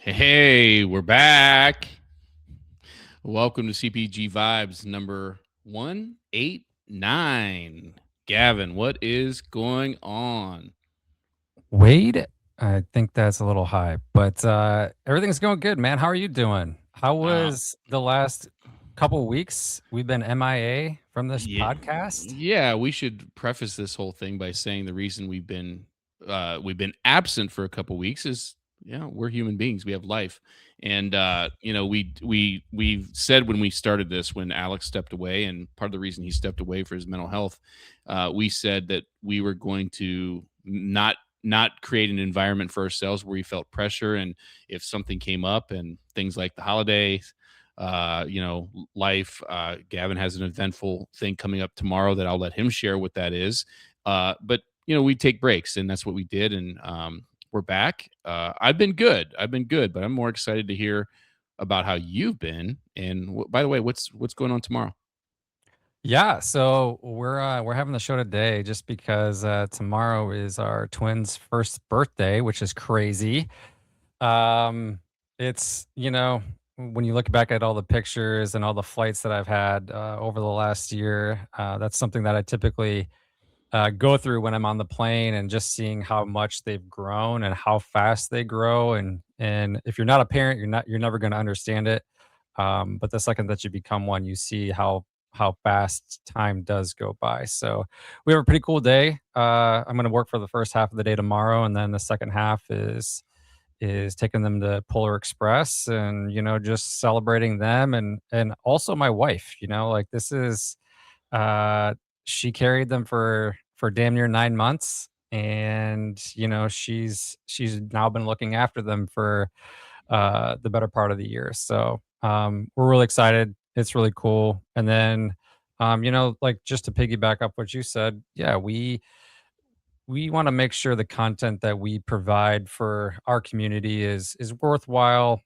Hey, we're back. Welcome to CPG Vibes number 189. Gavin, what is going on? Wade, I think that's a little high, but everything's going good, man. How are you doing? How Uh, was the last couple weeks? We've been MIA from this yeah, podcast. yeah, we should preface this whole thing by saying the reason we've been absent for a couple weeks is we're human beings. We have life. And we said when we started this, when Alex stepped away, and part of the reason he stepped away for his mental health, we said that we were going to not create an environment for ourselves where we felt pressure. And if something came up and things like the holidays, life. Gavin has an eventful thing coming up tomorrow that I'll let him share what that is. But we take breaks, and that's what we did. And we're back. I've been good. But I'm more excited to hear about how you've been. And by the way, what's going on tomorrow? Yeah, so we're having the show today just because tomorrow is our twins' first birthday, which is crazy. Um, it's when you look back at all the pictures and all the flights that I've had over the last year, that's something that I typically go through when I'm on the plane, and just seeing how much they've grown and how fast they grow. And if you're not a parent, you're never going to understand it. But the second that you become one, you see how fast time does go by. So we have a pretty cool day. I'm going to work for the first half of the day tomorrow, and then the second half is taking them to Polar Express, and just celebrating them, and also my wife. Like, this is uh, she carried them for damn near 9 months, and, she's now been looking after them for, the better part of the year. So, we're really excited. It's really cool. And then, like, just to piggyback up what you said, yeah, we wanna make sure the content that we provide for our community is worthwhile.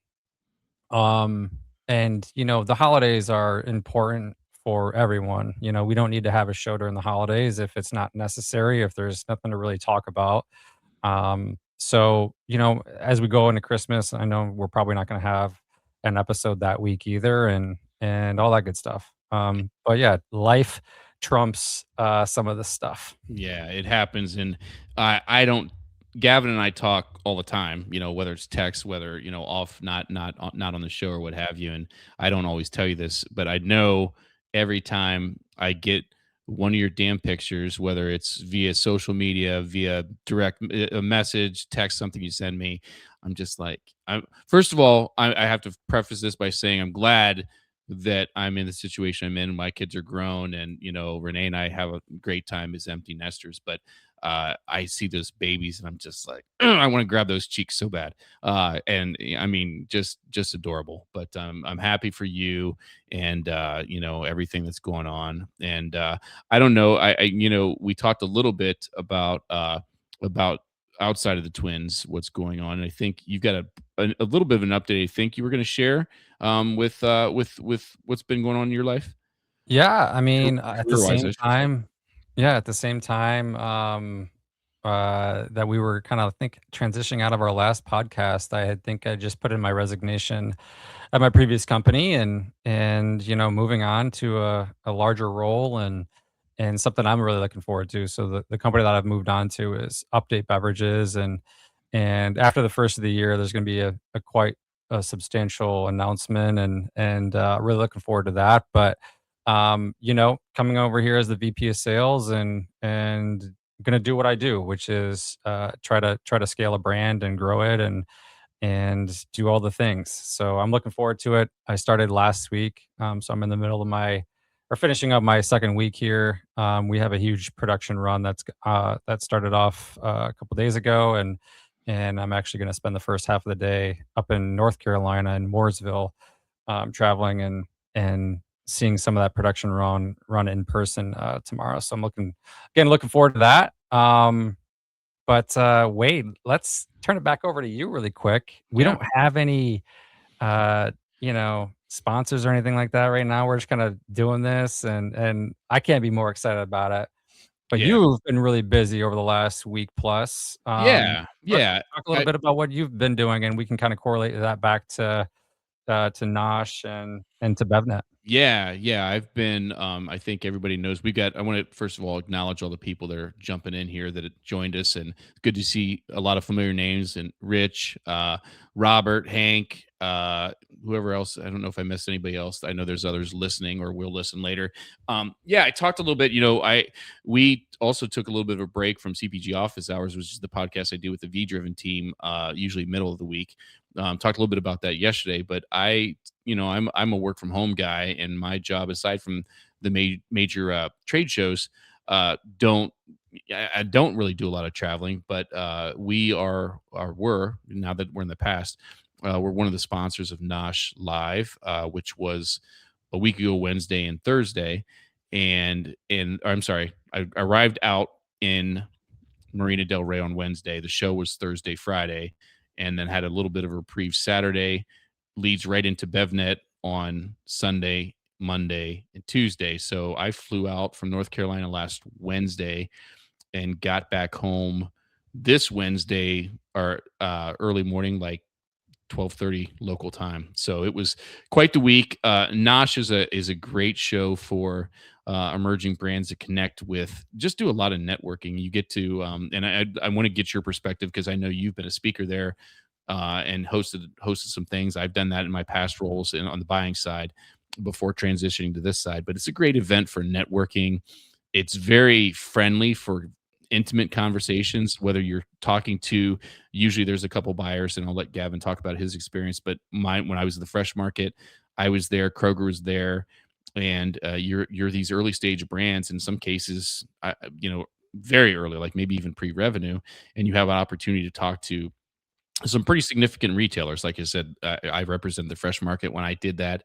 um, and the holidays are important for everyone. We don't need to have a show during the holidays if it's not necessary, if there's nothing to really talk about. So, as we go into Christmas, I know we're probably not going to have an episode that week either, and all that good stuff. But yeah, life trumps some of this stuff. Yeah, it happens, and I don't. Gavin and I talk all the time. Whether it's text, whether off, not on the show or what have you. And I don't always tell you this, but I know every time I get one of your damn pictures, whether it's via social media, via direct a message, text, something you send me, I'm just like, I'm. First of all, I have to preface this by saying I'm glad that I'm in the situation I'm in. My kids are grown, and Renee and I have a great time as empty nesters. But I see those babies, and I'm just like, I want to grab those cheeks so bad. And I mean, just adorable. But I'm happy for you, and everything that's going on. And I don't know. We talked a little bit about outside of the twins, what's going on. And I think you've got a little bit of an update. I think you were going to share with what's been going on in your life, Yeah, I mean, at the career wise, I same should say. time, yeah, at the same time, that we were kind of, think, transitioning out of our last podcast, I just put in my resignation at my previous company, and moving on to a larger role, and something I'm really looking forward to. So the company that I've moved on to is Update Beverages, and after the first of the year, there's going to be a quite a substantial announcement, and really looking forward to that. But coming over here as the VP of sales, and gonna do what I do, which is try to scale a brand and grow it, and do all the things. So I'm looking forward to it. I started last week, so I'm in the middle of my or finishing up my second week here. We have a huge production run that started off a couple days ago, and I'm actually going to spend the first half of the day up in North Carolina in Mooresville, traveling and seeing some of that production run in person tomorrow. So I'm looking forward to that. But Wade, let's turn it back over to you really quick. We Yeah. don't have any sponsors or anything like that right now. We're just kind of doing this, and I can't be more excited about it. But Yeah. you've been really busy over the last week plus. Yeah. Talk Yeah. talk a little bit about what you've been doing, and we can kinda correlate that back to Nosh and to BevNet. Yeah, yeah. I've been I think everybody knows we got I want to first of all acknowledge all the people that are jumping in here that have joined us, and it's good to see a lot of familiar names, and Rich, Robert, Hank, whoever else. I don't know if I missed anybody else. I know there's others listening or will listen later. Yeah, I talked a little bit, I we also took a little bit of a break from CPG office hours, which is the podcast I do with the V Driven team, usually middle of the week. Talked a little bit about that yesterday, but I'm a work from home guy, and my job, aside from the major trade shows, don't I don't really do a lot of traveling. But we were, now that we're in the past, we're one of the sponsors of Nosh Live, which was a week ago Wednesday and Thursday, and or I'm sorry, I arrived out in Marina Del Rey on Wednesday. The show was Thursday, Friday, and then had a little bit of a reprieve Saturday. Leads right into BevNet on Sunday, Monday, and Tuesday. So I flew out from North Carolina last Wednesday and got back home this Wednesday or early morning, like 12:30 local time. So it was quite the week. Nosh is a great show for emerging brands to connect with. Just do a lot of networking. You get to and I want to get your perspective because I know you've been a speaker there and hosted some things. I've done that in my past roles on the buying side before transitioning to this side. But it's a great event for networking. It's very friendly for intimate conversations, whether you're talking to, usually there's a couple buyers, and I'll let Gavin talk about his experience. But mine, when I was at the fresh market, I was there, Kroger was there, and you're these early stage brands, in some cases, very early, like maybe even pre-revenue, and you have an opportunity to talk to some pretty significant retailers. Like I said, I represent the fresh market when I did that,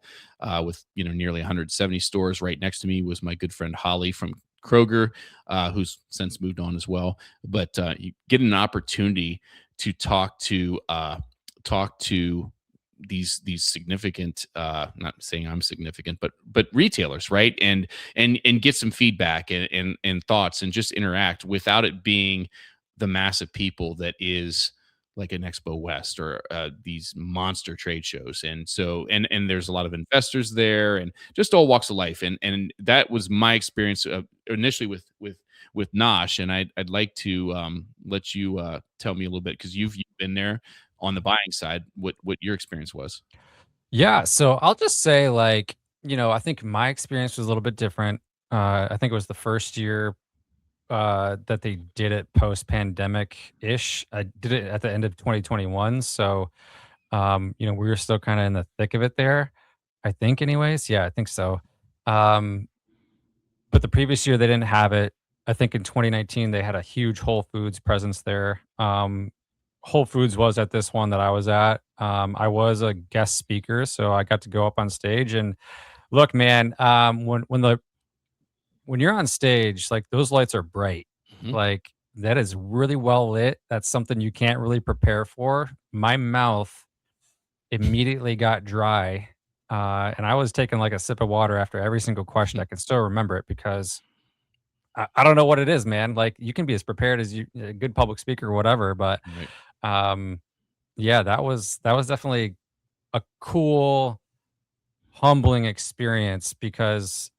with nearly 170 stores. Right next to me was my good friend Holly from Kroger, who's since moved on as well. But you get an opportunity to talk to these significant, not saying I'm significant, but retailers, right? And get some feedback and thoughts, and just interact without it being the mass of people that is like an Expo West or these monster trade shows. And so and there's a lot of investors there, and just all walks of life. And that was my experience initially with Nosh. And I'd like to let you tell me a little bit, because you've been there on the buying side, what your experience was. Yeah, so I'll just say, like, I think my experience was a little bit different. I think it was the first year that they did it post-pandemic-ish. I did it at the end of 2021, so, we were still kinda in the thick of it there, I think anyways. Yeah, I think so. Um, but the previous year, they didn't have it. I think in 2019, they had a huge Whole Foods presence there. Whole Foods was at this one that I was at. I was a guest speaker, so I got to go up on stage and look, man, when you're on stage, like, those lights are bright. Hmm. Like, that is really well lit. That's something you can't really prepare for. My mouth immediately got dry, and I was taking, like, a sip of water after every single question. I can still remember it because I don't know what it is, man. Like, you can be as prepared as a good public speaker or whatever, but, Right. um, yeah, that was definitely a cool, humbling experience because,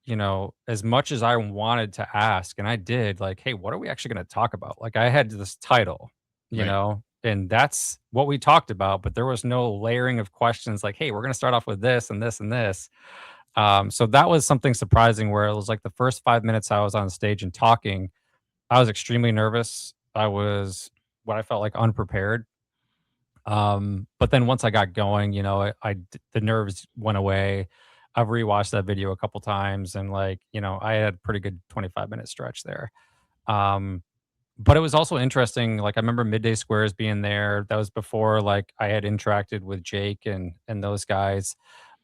as much as I wanted to ask, and I did, like, "Hey, what are we actually gonna talk about?" Like, I had this title, Right. and that's what we talked about, but there was no layering of questions like, "Hey, we're gonna start off with this and this and this." So that was something surprising where it was like the first 5 minutes I was on stage and talking, I was extremely nervous. I was what I felt like unprepared. But then once I got going, the nerves went away. I've rewatched that video a couple times and, like, I had a pretty good 25-minute stretch there. Um, but it was also interesting. Like, I remember Midday Squares being there. That was before, like, I had interacted with Jake and those guys.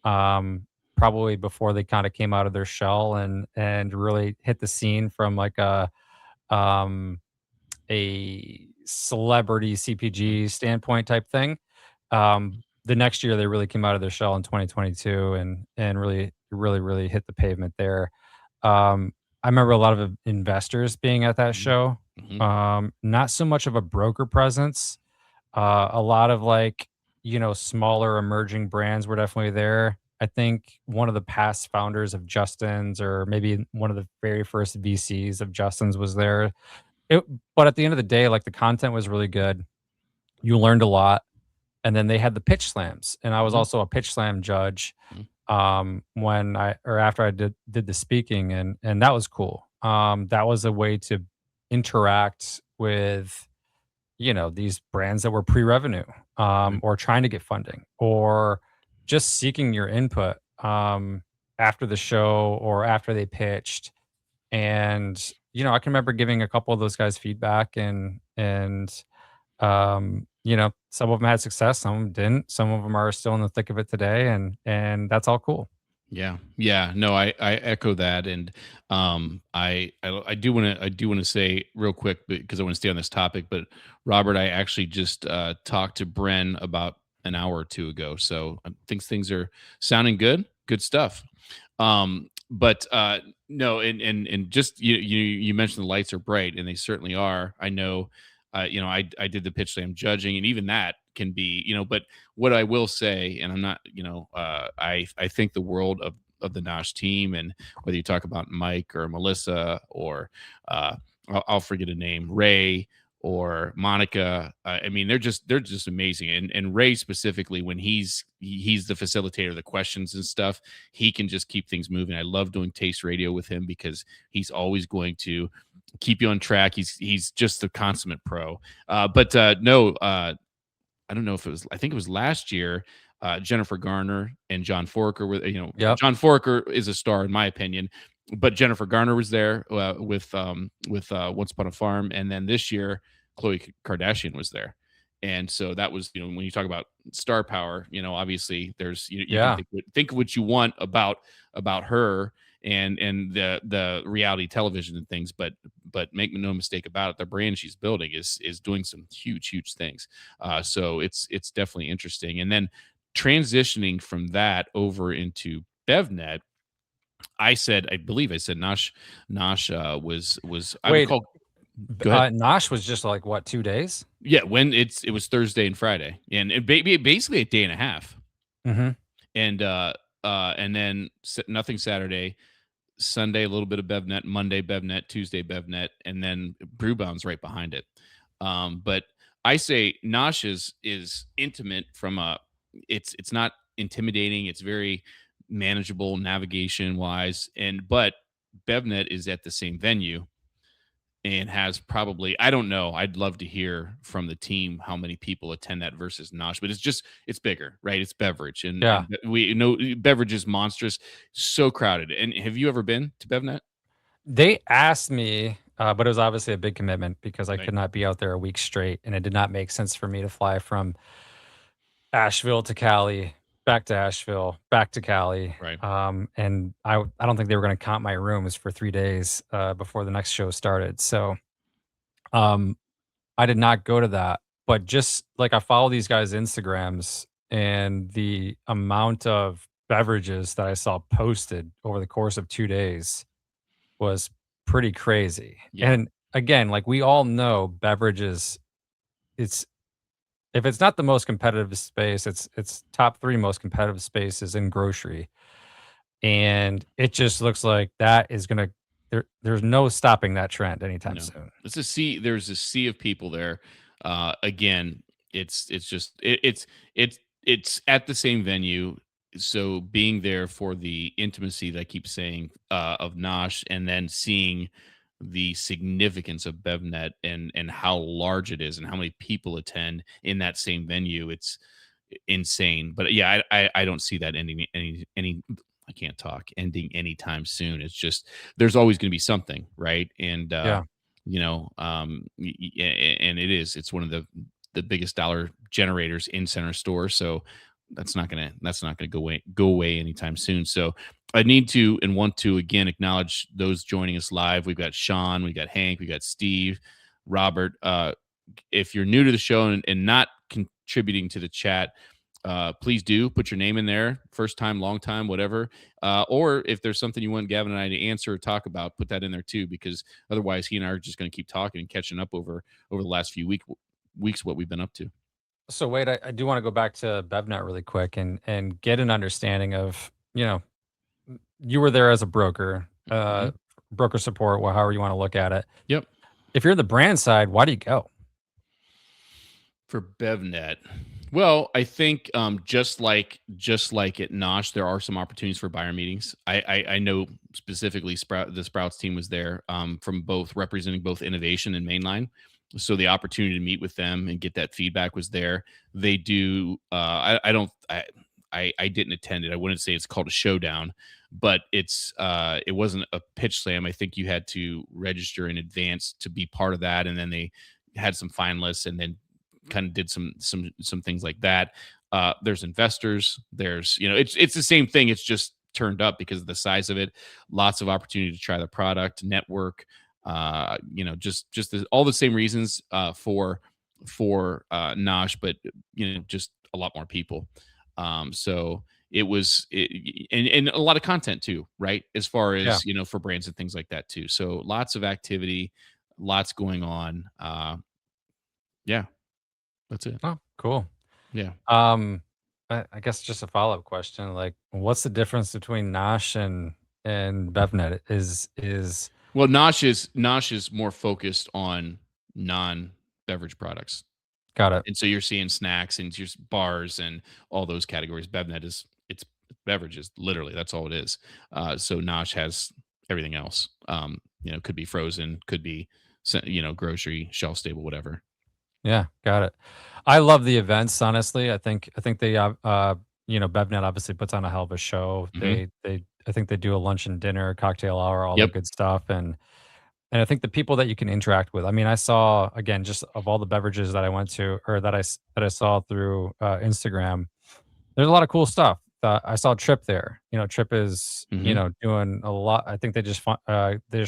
Um, Probably before they kind of came out of their shell and really hit the scene from like um a celebrity CPG standpoint type thing. The next year they really came out of their shell in 2022 and really really really hit the pavement there. Um, I remember a lot of investors being at that Mhm. show. Mhm. Not so much of a broker presence. A lot of like, smaller emerging brands were definitely there. I think one of the past founders of Justin's, or maybe one of the very first VCs of Justin's, was there. It, but at the end of the day, like the content was really good. You learned a lot. And then they had the pitch slams, and I was Mhm. also a pitch slam judge Mhm. when I or after I did the speaking, and that was cool. That was a way to interact with these brands that were pre-revenue, Right. or trying to get funding, or just seeking your input after the show or after they pitched. And I can remember giving a couple of those guys feedback, and some of them had success, some of them didn't. Some of them are still in the thick of it today, and that's all cool. Yeah, yeah. No, I echo that, and I do want to say real quick because I want to stay on this topic. But Robert, I actually just talked to Bren about an hour or two ago, so I think things are sounding good. Good stuff. But no, and just you mentioned the lights are bright, and they certainly are. I know. I did the pitch slam judging, and even that can be, but what I will say, and I'm not, I think the world of the Nosh team, and whether you talk about Mike or Melissa or I'll forget a name, Ray or Monica. I mean, they're just amazing, and Ray specifically when he's the facilitator of the questions and stuff, he can just keep things moving. I love doing taste radio with him because he's always going to keep you on track. He's just the consummate pro. But no, I don't know if it was, I think it was last year. Jennifer Garner and John Forker were, Yep. John Forker is a star in my opinion, but Jennifer Garner was there with Once Upon a Farm, and then this year Khloe Kardashian was there, and so that was, when you talk about star power, obviously there's, you can Yeah. think what you want about her and the reality television and things, but make no mistake about it, the brand she's building is doing some huge things. So it's definitely interesting. And then transitioning from that over into BevNet, I believe I said Nosh was I would Wait, call. Go ahead. Nosh was just like what, 2 days? Yeah, when it was Thursday and Friday, and basically a day and a half, Hmm. and then nothing Saturday. Sunday, a little bit of BevNet, Monday BevNet, Tuesday BevNet, and then Brewbound's right behind it. But I say Nosh is intimate from a, it's not intimidating. It's very manageable navigation wise, but BevNet is at the same venue and has probably, I don't know. I'd love to hear from the team how many people attend that versus Nosh, but it's bigger, right? It's beverage, Yeah. and we know beverage is monstrous, so crowded. And have you ever been to BevNet? They asked me, but it was obviously a big commitment because I Right, could not be out there a week straight, and it did not make sense for me to fly from Asheville to Cali, back to Asheville, back to Cali. right. And I don't think they were going to count my rooms for 3 days before the next show started. So um, I did not go to that. But just like I follow these guys' Instagrams, and the amount of beverages that I saw posted over the course of 2 days was pretty crazy. Yeah, And again, like we all know, beverages, it's if it's not the most competitive space, it's top 3 most competitive spaces in grocery, and it just looks like that is gonna there's no stopping that trend anytime no. soon. It's a sea. There's a sea of people there. Again, it's just it's at the same venue. So being there for the intimacy that I keep saying of Nosh, and then seeing the significance of BevNet and how large it is and how many people attend in that same venue, it's insane. But yeah, I don't see that ending any. I can't talk ending anytime soon. It's just there's always going to be something, right? And Yeah, and it's one of the biggest dollar generators in center store. So that's not gonna go away anytime soon. So I need to and want to again acknowledge those joining us live. We've got Sean, we got Hank, we got Steve, Robert. If you're new to the show and not contributing to the chat, please do put your name in there, first time, long time, whatever. Or if there's something you want Gavin and I to answer or talk about, put that in there too, because otherwise he and I are just going to keep talking and catching up over the last few weeks what we've been up to. So wait, I do want to go back to BevNet really quick and get an understanding of, you were there as a broker, Mhm. broker support, or however you want to look at it. Yep. If you're the brand side, why do you go? For BevNet, well, I think just like at Nosh, there are some opportunities for buyer meetings. I know specifically the Sprouts team was there from both representing both innovation and mainline, so the opportunity to meet with them and get that feedback was there. They do. I don't. I didn't attend it. I wouldn't say it's called a showdown, but it wasn't a pitch slam. I think you had to register in advance to be part of that, and then they had some finalists, and then kind of did some things like that. There's investors. There's it's the same thing. It's just turned up because of the size of it. Lots of opportunity to try the product, network. All the same reasons for Nosh, but just a lot more people. So and a lot of content too, right? As far Yeah. as for brands and things like that too. So lots of activity, lots going on. Yeah, that's it. Oh, cool. Yeah. Um, I guess just a follow-up question, like, what's the difference between Nosh and BevNet? Is Well, Nosh is more focused on non-beverage products. got it. And so you're seeing snacks and just bars and all those categories. BevNet it's beverages, literally. That's all it is. So Nosh has everything else. Could be frozen, could be grocery, shelf stable, whatever. Yeah, got it. I love the events, honestly. I think they BevNet obviously puts on a hell of a show. Hmm. They I think they do a lunch and dinner, cocktail hour, all that Yep. good stuff, and I think the people that you can interact with. I mean, I saw again just of all the beverages that I went to or that I saw through Instagram. There's a lot of cool stuff. I saw Trip there. Trip is Hmm. doing a lot. I think they just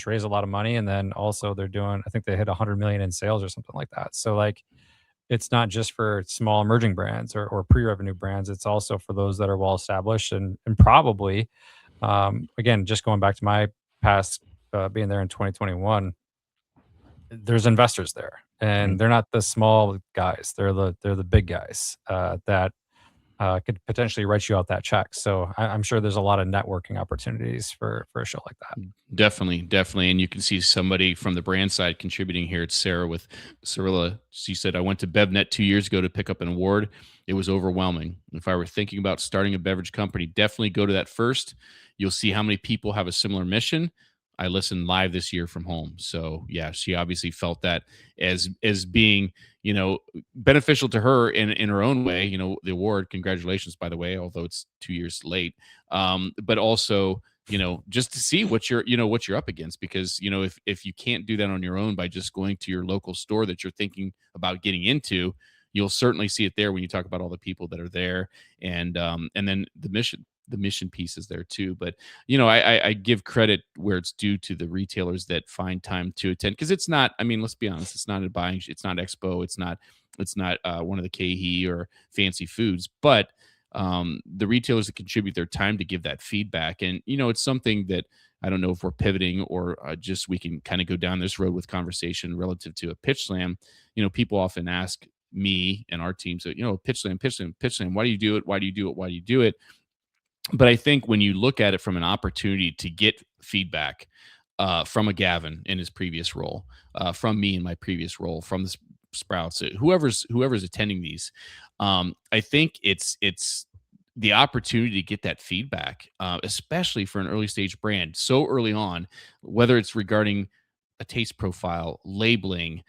raised a lot of money, and then also they're doing. I think they hit 100 million in sales or something like that. So like it's not just for small emerging brands or pre-revenue brands. It's also for those that are well established and probably, again, just going back to my past being there in 2021, there's investors there, and they're not the small guys. They're the big guys that could potentially write you out that check. So I'm sure there's a lot of networking opportunities for a show like that. Definitely, definitely. And you can see somebody from the brand side contributing here. It's Sarah with Cirilla. She said, I went to BevNet 2 years ago to pick up an award. It was overwhelming. If I were thinking about starting a beverage company, definitely go to that first. You'll see how many people have a similar mission. I listened live this year from home. So yeah, she obviously felt that as being, beneficial to her in her own way. The award, congratulations, by the way, although it's 2 years late. But also just to see what you're up against, because if you can't do that on your own by just going to your local store that you're thinking about getting into, you'll certainly see it there when you talk about all the people that are there, and then the mission piece is there too. But I give credit where it's due to the retailers that find time to attend, because it's not, I mean, let's be honest, it's not it's not expo, it's not one of the KE or fancy foods, but the retailers that contribute their time to give that feedback. And it's something that I don't know if we're pivoting or just we can kind of go down this road with conversation relative to a pitch slam. People often ask me and our team, so pitch slam, pitch slam, pitch slam, why do you do it, why do you do it, why do you do it? But I think when you look at it from an opportunity to get feedback from a Gavin in his previous role, from me in my previous role, from the Sprouts, whoever's attending these, I think it's the opportunity to get that feedback, especially for an early stage brand, so early on, whether it's regarding a taste profile, labeling,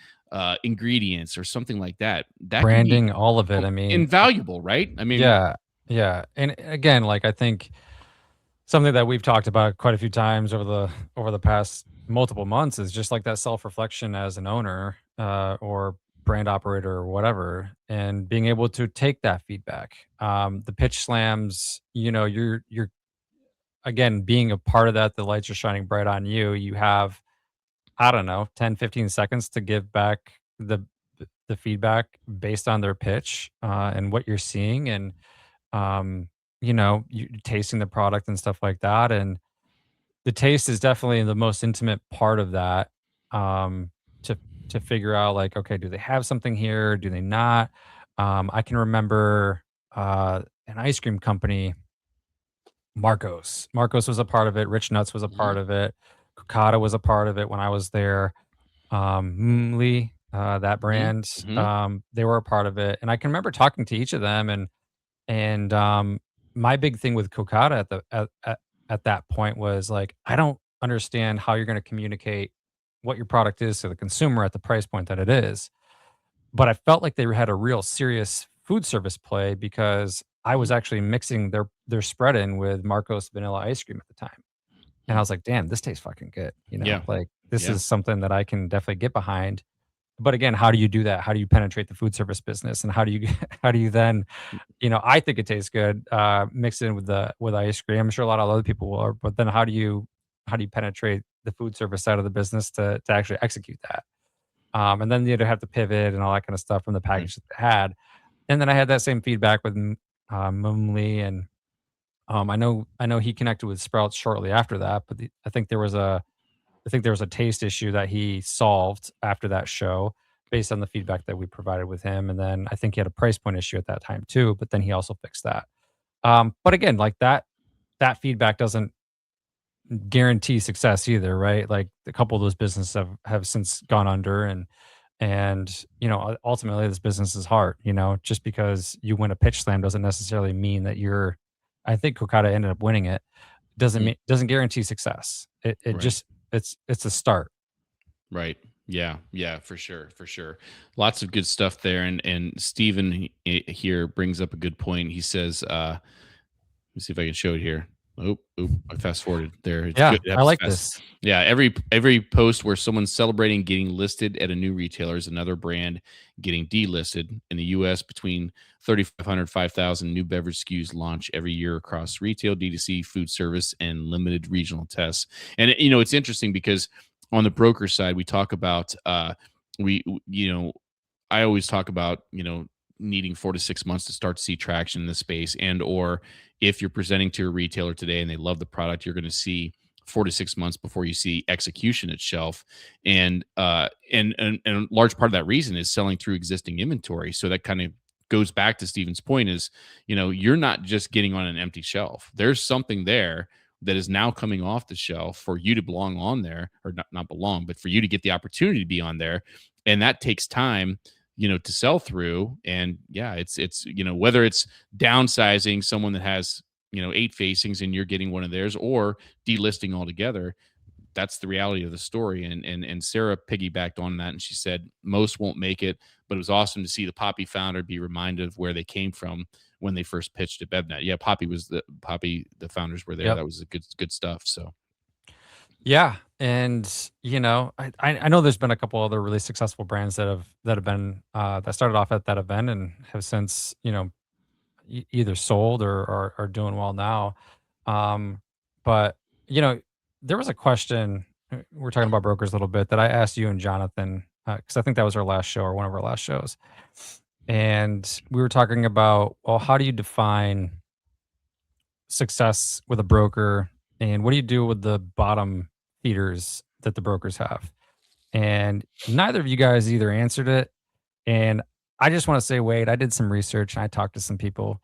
ingredients, or something like that. That can be Branding, all of it. I mean, invaluable, right? I mean, yeah, yeah, and again, like I think something that we've talked about quite a few times over the past multiple months is just like that self-reflection as an owner, or brand operator or whatever, and being able to take that feedback. The pitch slams, you're again being a part of that, the lights are shining bright on you. You have, I don't know, 10, 15 seconds to give back the feedback based on their pitch, and what you're seeing. um, you tasting the product and stuff like that, and the taste is definitely the most intimate part of that, to figure out, like, okay, do they have something here? Do they not? I can remember, an ice cream company, Marcos. Marcos was a part of it, Rich Nuts was a Mhm. part of it, Cocada was a part of it when I was there, Lee, that Mhm. brand, Mhm. they were a part of it, and I can remember talking to each of them, and my big thing with Cocada at that point was, like, I don't understand how you're gonna communicate what your product is to the consumer at the price point that it is, but I felt like they had a real serious food service play because I was Mhm. actually mixing their spread in with Marcos vanilla ice cream at the time, and I Mm. was like, "Damn, this tastes fucking good," Yeah. like, this Yeah. is something that I can definitely get behind, but again, how do you do that? How do you penetrate the food service business, and how do you how do you then, I think it tastes good, mixed in with the with ice cream. I'm sure a lot of other people will, but then how do you penetrate the food service side of the business to actually execute that? And then you'd have to pivot and all that kind of stuff from the Right. package that they had. And then I had that same feedback with Lee, and I know he connected with Sprouts shortly after that, but I think there was a taste issue that he solved after that show based on the feedback that we provided with him. And then I think he had a price point issue at that time too, but then he also fixed that. But again, like that feedback doesn't guarantee success either, right? Like a couple of those businesses have since gone under, and ultimately this business is hard. Just because you win a pitch slam doesn't necessarily mean that you're. I think Kokata ended up winning it. Mm. Doesn't guarantee success. It Right. just it's a start. Right. Yeah. Yeah. For sure. For sure. Lots of good stuff there. And Steven here brings up a good point. He says, let me see if I can show it here. I fast forwarded there. It's Yeah, good. It I happens like fast. this. Yeah, every post where someone's celebrating getting listed at a new retailer is another brand getting delisted. In the US, between 3,500 5,000 new beverage SKUs launch every year across retail, D2C, food service, and limited regional tests. And it's interesting because on the broker side, we talk about we I always talk about, needing 4 to 6 months to start to see traction in the space, and or if you're presenting to a retailer today and they love the product, you're going to see 4 to 6 months before you see execution at shelf. And a large part of that reason is selling through existing inventory. So that kind of goes back to Steven's point is, you're not just getting on an empty shelf. There's something there that is now coming off the shelf for you to belong on there, or not belong, but for you to get the opportunity to be on there. And that takes time, to sell through. And yeah, it's whether it's downsizing someone that has, 8 facings and you're getting one of theirs, or delisting altogether. That's the reality of the story. And Sarah piggybacked on that, and she said most won't make it, but it was awesome to see the Poppy founder be reminded of where they came from when they first pitched at BevNet. Yeah, Poppy, the founders were there. Yep. That was a good stuff. So Yeah, and I know there's been a couple other really successful brands that have been that started off at that event and have since either sold or are doing well now. But you know, there was a question. We're talking about brokers a little bit that I asked you and Jonathan because I think that was our last show or one of our last shows, and we were talking about, well, how do you define success with a broker, and what do you do with the bottom feeders that the brokers have? And neither of you guys either answered it. And I just want to say, Wade, I did some research and I talked to some people,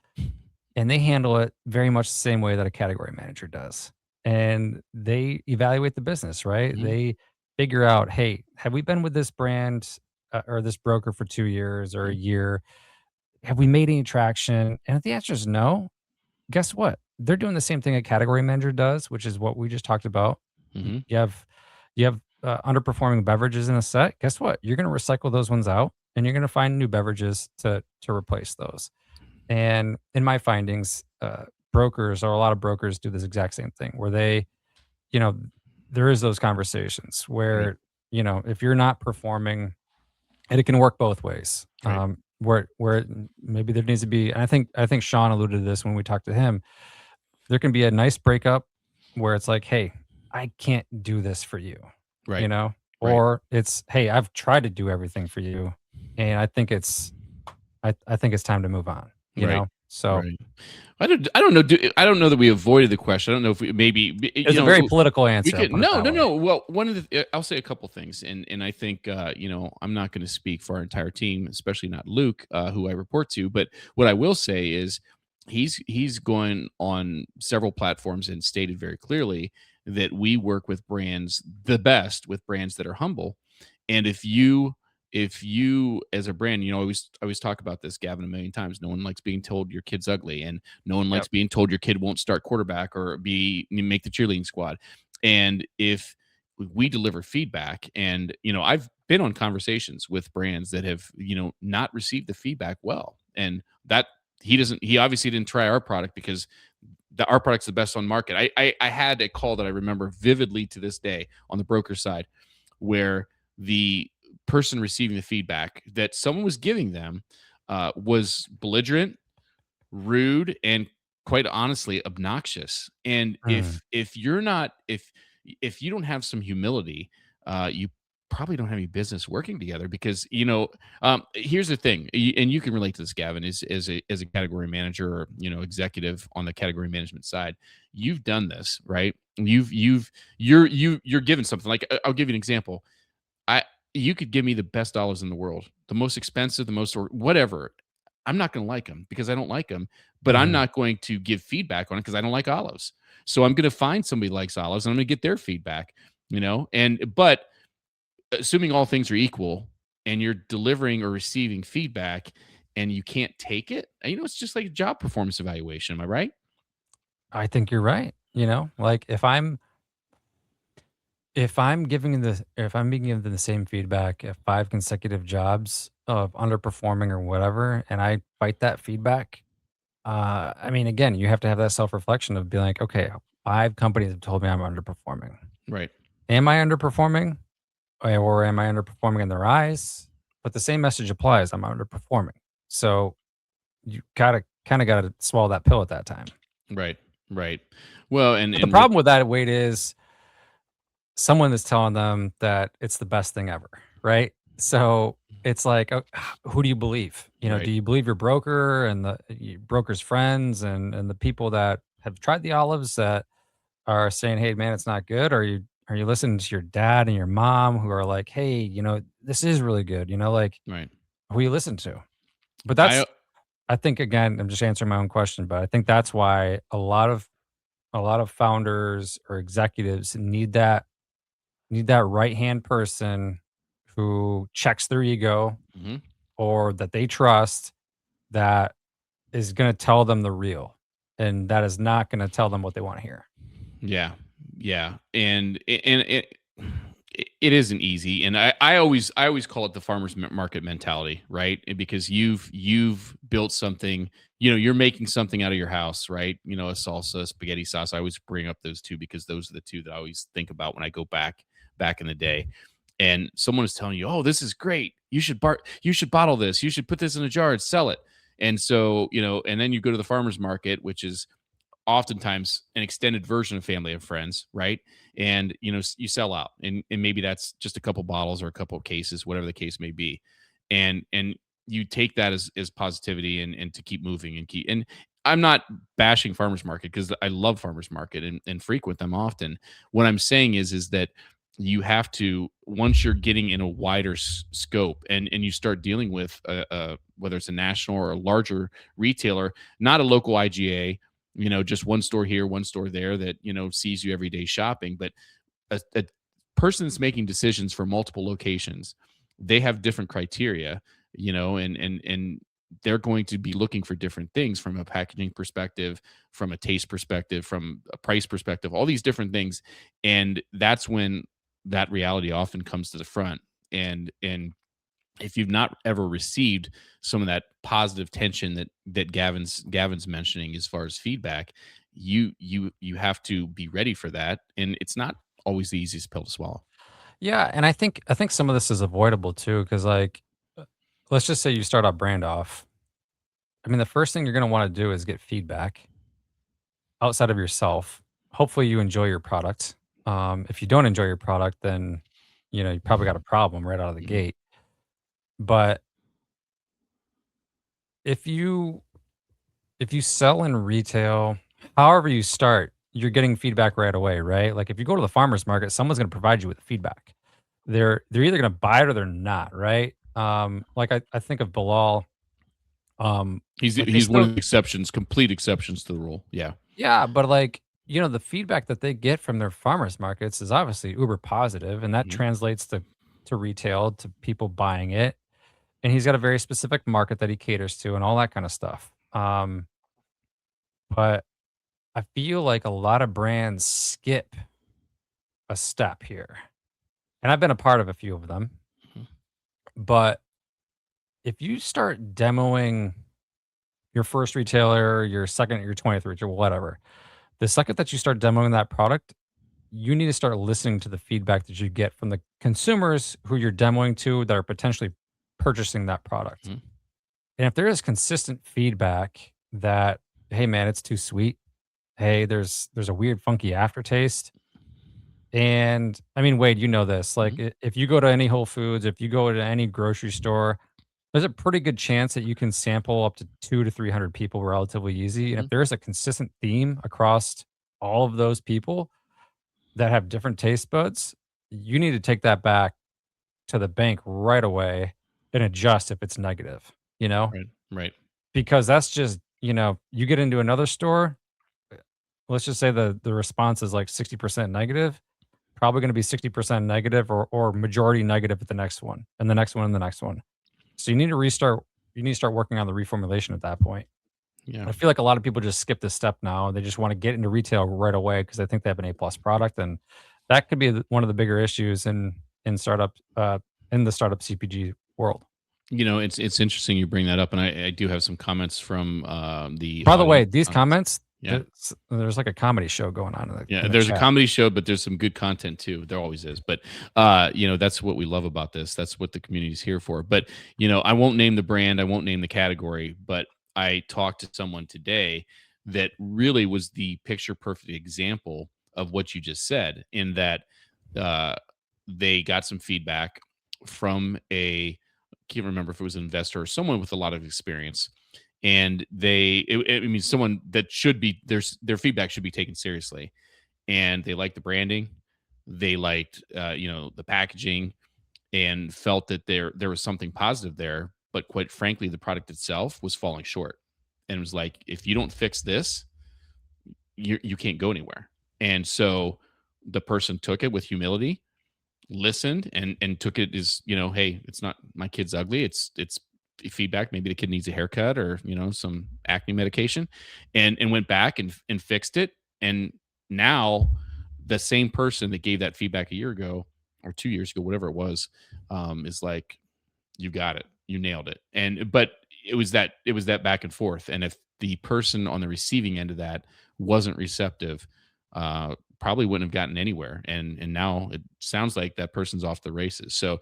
and they handle it very much the same way that a category manager does. And they evaluate the business, right? mhm, They figure out, hey, have we been with this brand or this broker for 2 years or a mhm, year? Have we made any traction? And if the answer is no, guess what? They're doing the same thing a category manager does, which is what we just talked about. mhm, You have underperforming beverages in a set. Guess what? You're going to recycle those ones out, and you're going to find new beverages to replace those. And in my findings, brokers or a lot of brokers do this exact same thing, where you know, there is those conversations right, where if you're not performing, and it can work both ways. right, Maybe there needs to be, and I think Sean alluded to this when we talked to him. There can be a nice breakup where it's like, "Hey, I can't do this for you," you right, know? right, Or it's, "Hey, I've tried to do everything for you, and I think it's time to move on," you right. know? So Right. I don't know. I don't know that we avoided the question. I don't know if we maybe it's you a very know political we answer. I'll could put it no that no way. no. Well, one of the I'll say a couple things, and I think I'm not going to speak for our entire team, especially not Luke, who I report to. But what I will say is he's going on several platforms and stated very clearly that we work with brands the best with brands that are humble, and if you as a brand, I always talk about this, Gavin, a million times. No one likes being told your kid's ugly, and no one likes Yep. being told your kid won't start quarterback or be make the cheerleading squad. And if we deliver feedback, and I've been on conversations with brands that have not received the feedback well, and that he obviously didn't try our product because our product's the best on market. I had a call that I remember vividly to this day on the broker side where the person receiving the feedback that someone was giving them was belligerent, rude, and quite honestly obnoxious. And Mm. if you don't have some humility, you probably don't have any business working together because here's the thing, and you can relate to this, Gavin, is as a category manager or executive on the category management side. You've done this, right? You're given something like, I'll give you an example. I You could give me the best olives in the world, the most expensive, the most or whatever. I'm not going to like them because I don't like them, but I'm Mhm. not going to give feedback on it because I don't like olives. So I'm going to find somebody who likes olives and I'm going to get their feedback, and but assuming all things are equal and you're delivering or receiving feedback and you can't take it, it's just like a job performance evaluation. Am I right? I think you're right. Like if I'm being given the same feedback at 5 consecutive jobs of underperforming or whatever, and I fight that feedback, I mean, again, you have to have that self-reflection of being like, "Okay, 5 companies have told me I'm underperforming. Right. Am I underperforming, or am I underperforming in their eyes?" But the same message applies, I'm underperforming. So, you gotta swallow that pill at that time. Right. Right. Well, and But the and with problem with that weight is someone is telling them that it's the best thing ever, right? So it's like, who do you believe? Do right. you believe your broker and your broker's friends and the people that have tried the olives that are saying, "Hey, man, it's not good"? Or are you listening to your dad and your mom who are like, "Hey, this is really good." Like Right. who you listen to. But I I think again, I'm just answering my own question, but I think that's why a lot of founders or executives need that right-hand person who checks their ego mhm. or that they trust that is gonna tell them the real, and that is not gonna tell them what they wanna hear. Yeah, yeah, and it isn't easy, and I always call it the farmers market mentality, right? Because you've built something, you're making something out of your house, right? A salsa, spaghetti sauce. I always bring up those two because those are the two that I always think about when I go back in the day. And someone is telling you, "Oh, this is great. You should bottle this. You should put this in a jar and sell it." And so, and then you go to the farmers market, which is oftentimes an extended version of family and friends, right? And you sell out, and maybe that's just a couple bottles or a couple of cases, whatever the case may be, and you take that as positivity and to keep moving and keep. And I'm not bashing farmers market because I love farmers market and frequent them often. What I'm saying is that you have to, once you're getting in a wider scope and you start dealing with whether it's a national or a larger retailer, not a local IGA, just one store here, one store there that, sees you every day shopping, but a person that's making decisions for multiple locations, they have different criteria, and they're going to be looking for different things from a packaging perspective, from a taste perspective, from a price perspective, all these different things. And that's when that reality often comes to the front. And if you've not ever received some of that positive tension that Gavin's mentioning as far as feedback, you have to be ready for that, and it's not always the easiest pill to swallow. Yeah, and I think some of this is avoidable too, because like, let's just say you start out brand off. I mean, the first thing you're gonna wanna do is get feedback outside of yourself. Hopefully, you enjoy your product. If you don't enjoy your product, then, you probably got a problem right out of the Mhm. gate. But if you if you sell in retail, however you start, you're getting feedback right away, right? Like if you go to the farmer's market, someone's going to provide you with feedback. They're either going to buy it or they're not, right? Like I think of Bilal, like they He's one still, of the exceptions, complete exceptions to the rule. Yeah. yeah, but like, the feedback that they get from their farmers markets is obviously uber positive, and that Mhm. translates to retail, to people buying it. And he's got a very specific market that he caters to and all that kind of stuff. But I feel like a lot of brands skip a step here. And I've been a part of a few of them. Mhm. But if you start demoing your first retailer, your second, your 20th retailer, whatever, the second that you start demoing that product, you need to start listening to the feedback that you get from the consumers who you're demoing to that are potentially purchasing that product. Mhm. And if there is consistent feedback that, hey man, it's too sweet. Hey, there's a weird funky aftertaste. And I mean, Wade, you know this. Like, Mhm. if you go to any Whole Foods, if you go to any grocery store, there's a pretty good chance that you can sample up to 2 to 300 people relatively easy. And Mhm. if there's a consistent theme across all of those people that have different taste buds, you need to take that back to the bank right away and adjust if it's negative, Right. Right. because that's just, you get into another store, let's just say the response is like 60% negative. Probably gonna be 60% negative or majority negative at the next one, and the next one, and the next one. So you need to start working on the reformulation at that point. Yeah. I feel like a lot of people just skip this step now. They just wanna get into retail right away because they think they have an A plus product, and that could be one of the bigger issues in startup, in the startup CPG world. It's interesting you bring that up, and I do have some comments from the By the way, audience these on this. comments, Yeah. there's like a comedy show going on Yeah, in the there's a chat. comedy show, but there's some good content too. There always is. But that's what we love about this. That's what the community is here for. But I won't name the brand, I won't name the category, but I talked to someone today that really was the picture perfect example of what you just said, in that uh they got some feedback from a can't remember if it was an investor or someone with a lot of experience. And I mean, someone that should be their feedback should be taken seriously, and they liked the branding, they liked the packaging, and felt that there was something positive there. But quite frankly, the product itself was falling short, and it was like, if you don't fix this, you can't go anywhere. And so the person took it with humility, listened, and took it as, hey, it's not my kid's ugly, it's feedback. Maybe the kid needs a haircut, or some acne medication, and went back and fixed it. And now the same person that gave that feedback a year ago or 2 years ago, whatever it was, is like, you got it, you nailed it. And but it was that back and forth. And if the person on the receiving end of that wasn't receptive, probably wouldn't have gotten anywhere. And now it sounds like that person's off the races. So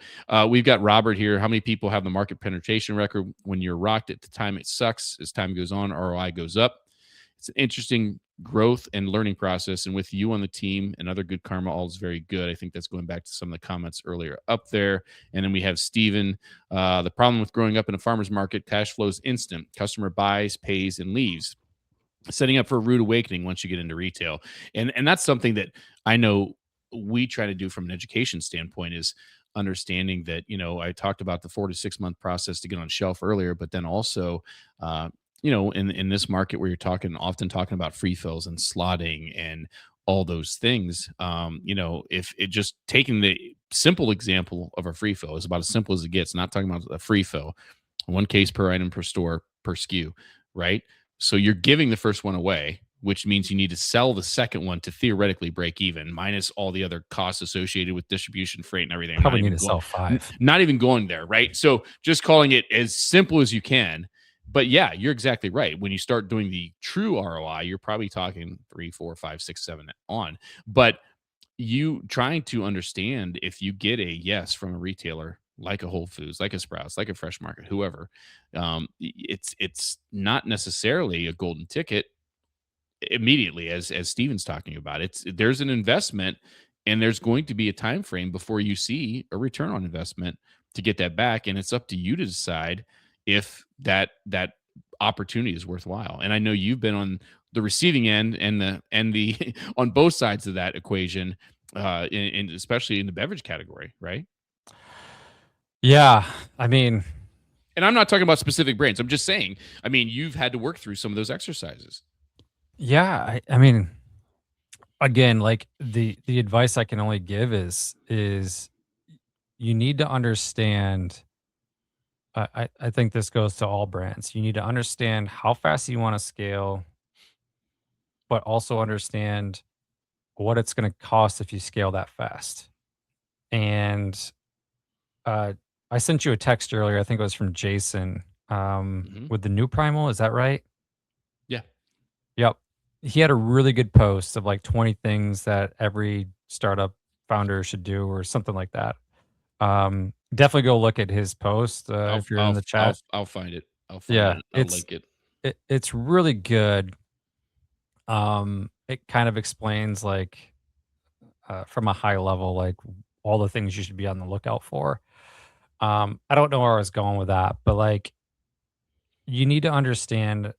we've got Robert here. How many people have the market penetration record? When you're rocked at the time, it sucks. As time goes on, ROI goes up. It's an interesting growth and learning process. And with you on the team and other good karma, all is very good. I think that's going back to some of the comments earlier up there. And then we have Steven. The problem with growing up in a farmer's market: cash flows instant. Customer buys, pays, and leaves. Setting up for a rude awakening once you get into retail. And that's something that I know we try to do from an education standpoint, is understanding that, I talked about the 4 to 6 month process to get on shelf earlier, but then also in this market where you're often talking about free fills and slotting and all those things, if it just taking the simple example of a free fill is about as simple as it gets, not talking about a free fill, one case per item per store per SKU, right? So you're giving the first one away, which means you need to sell the second one to theoretically break even, minus all the other costs associated with distribution, freight, and everything. I'm not Probably need even to going, sell 5. not even going there, right? So just calling it as simple as you can. But yeah, you're exactly right. When you start doing the true ROI, you're probably talking 3, 4, 5, 6, 7 on. But you trying to understand, if you get a yes from a retailer like a Whole Foods, like a Sprouts, like a Fresh Market, whoever, it's not necessarily a golden ticket immediately, as Steven's talking about. There's an investment, and there's going to be a time frame before you see a return on investment to get that back, and it's up to you to decide if that opportunity is worthwhile. And I know you've been on the receiving end and the on both sides of that equation, in especially in the beverage category, right? Yeah, I mean, And I'm not talking about specific brands. I'm just saying, I mean, you've had to work through some of those exercises. yeah, I mean, again, like the advice I can only give is you need to understand. I think this goes to all brands. You need to understand how fast you want to scale, but also understand what it's going to cost if you scale that fast. And uh, I sent you a text earlier. I think it was from Jason Hmm. with the new primal. Is that right? Yeah. Yep. He had a really good post of like 20 things that every startup founder should do or something like that. Definitely go look at his post if you're in the chat. I'll find it. I'll find Yeah, it. I'll link it. it's really good. It kind of explains like from a high level like all the things you should be on the lookout for. I don't know where I was going with that, but like you need to understand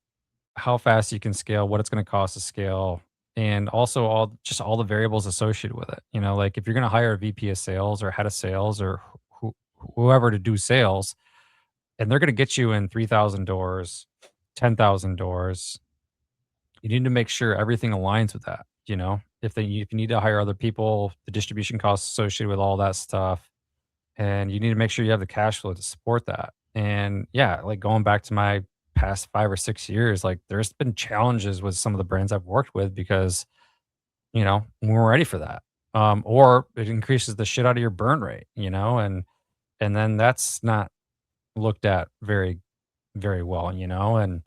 how fast you can scale, what it's going to cost to scale, and also all the variables associated with it. You know, like if you're going to hire a VP of sales or head of sales or whoever to do sales, and they're going to get you in 3,000 doors, 10,000 doors, you need to make sure everything aligns with that. You know, if you need to hire other people, the distribution costs associated with all that stuff, and you need to make sure you have the cash flow to support that. And yeah, like going back to my past 5 or 6 years, like there's been challenges with some of the brands I've worked with because we weren't ready for that. Or it increases the shit out of your burn rate, and then that's not looked at very, very well, and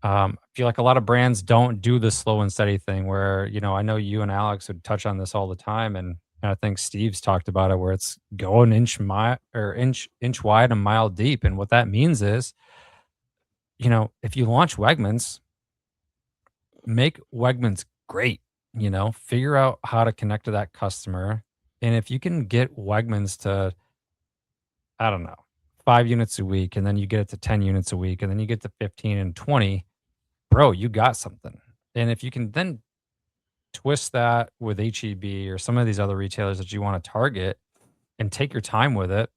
I feel like a lot of brands don't do the slow and steady thing where, I know you and Alex would touch on this all the time. And I think Steve's talked about it where it's go an inch mile or inch wide and mile deep. And what that means is, if you launch Wegmans, make Wegmans great, figure out how to connect to that customer. And if you can get Wegmans to, I don't know, 5 units a week, and then you get it to 10 units a week, and then you get to 15 and 20, bro, you got something. And if you can then twist that with HEB or some of these other retailers that you want to target and take your time with it,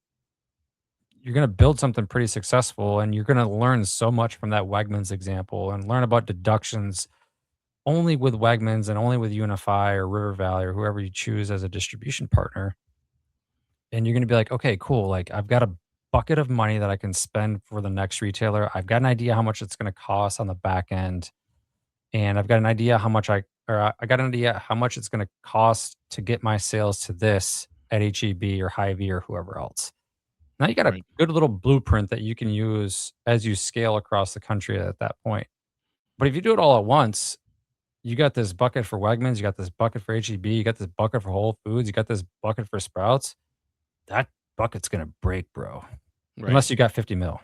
you're going to build something pretty successful and you're going to learn so much from that Wegmans example and learn about deductions only with Wegmans and only with Unify or River Valley or whoever you choose as a distribution partner. And you're going to be like, okay, cool. Like I've got a bucket of money that I can spend for the next retailer. I've got an idea how much it's going to cost on the back end, and I've got an idea how much I got an idea how much it's going to cost to get my sales to this at HEB or Hy-Vee or whoever else. Now you got a Right. good little blueprint that you can use as you scale across the country at that point. But if you do it all at once, you got this bucket for Wegmans, you got this bucket for HEB, you got this bucket for Whole Foods, you got this bucket for Sprouts. That bucket's going to break, bro. Right. Unless you got 50 mil.